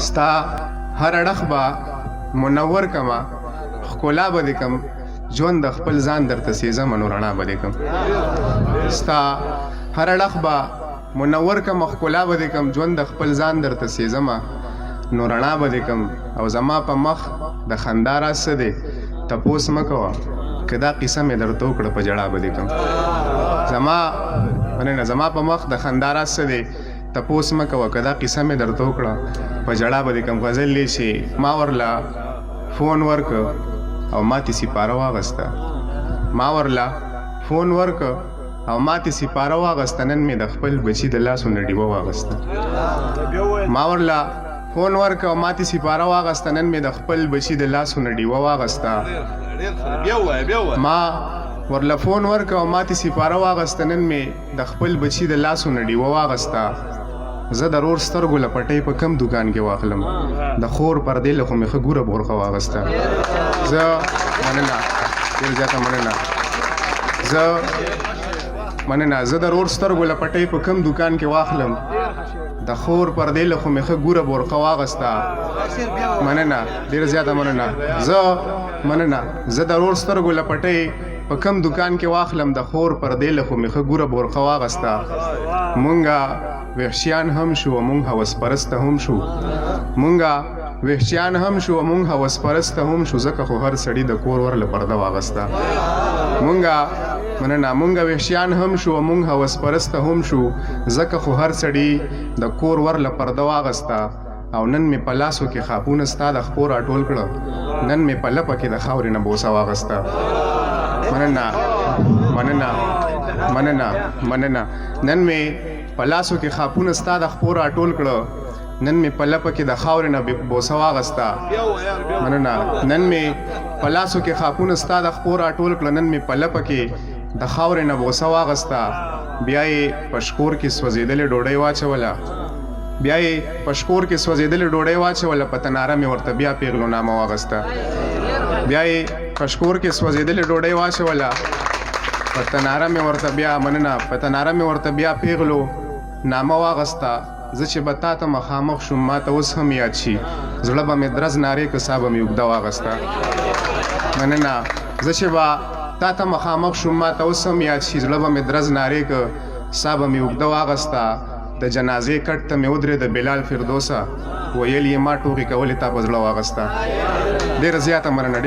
ستا هر اړخ به منور کما ښکلا به دې کم ژوند د خپل ځان درته سېزم نو رڼا به دې کم ستا هر اړخ به منور کم ښکلا به دې کم ژوند د خپل ځان درته سېزمه نو رڼا به دې کم او زما په مخ د خندا راز څه دی تپوس مه کوه که دا قصه مې درته وکړه په ژړا به دې کم زما په مخ د خندا راز څه دی تپوس مه کوه که دا قصه مې درته وکړه په ژړا به دې کم غزل لیشي ما ورله فون ورکه او ماتې سپاره واغسته ما ورله فون ورکه او ماتې سپاره واغسته نن مې د خپل بچي د لاسو نه ډیوه واغسته ما ورله فون ورکه او ماتې سپاره واغسته نن مې د خپل بچي د لاسو نه ډیوه واغسته ما ورله فون ورکه او ماتې سپاره واغسته نن مې د خپل بچي د لاسو نه ډیوه واغسته زه د رور سترګو له پټۍ په کم دوکان کې واخلم د خور پردې له خو مې ښه ګوره بورخه واغسته زه مننه ډېر زیاته مننه زه د رور سترګو له پټۍ په کم دوکان کې واخلم د خور پردې له خو مې ښه ګوره بورخه واغسته مننه ډېر زیاته مننه زه د رور سترګو له پټۍ په کم دوکان کې واخلم د خور پردې له خو مې ښه ګوره بورخه واغسته مونږه وحشیان هم شو و مونږ هوس پرسته هم شو مونږه وحشیان هم شو و مونږ هوس پرسته هم شو ځکه خو هر سړي د کور ورله پرده واغسته مونږه وحشیان هم شو و مونږ هوس پرسته هم شو ځکه خو هر سړي د کور ورله پرده واغسته او نن مې په لاسو کې خاپونه ستا د خپو راټول کړه نن مې په لپه کې د خاورې نه بوسه واغسته مننه نن مې په لاسو کې خاپونه ستا د خپو راټول کړه نن مې په لپه کې د خاورې نه بوسه واغسته نن مې په لاسو کې خاپونه ستا د خپو راټول کړه نن مې په لپه کې د خاورې نه بوسه واغسته بیا یې په شکور کې سوځېدلې ډوډۍ واچوله په تناره مې ورته بیا پیغلو نامه واغسته په تناره مې ورته بیا پیغلو نامه واغسته زه چې به تا ته مخامخ شوم ما ته اوس هم یاد شي زړه به مې درز نارې که سا به مې اوږده واغسته زه چې به تا ته مخامخ شوم ما ته اوس هم یاد شي زړه به مې درز نارې که سا به مې اوږده واغسته د جنازې کټ ته مې ودرېده بلال فردوسه ویل یې ما ټوغې کولې تا په زړه واغسته ډېره زیاته مننه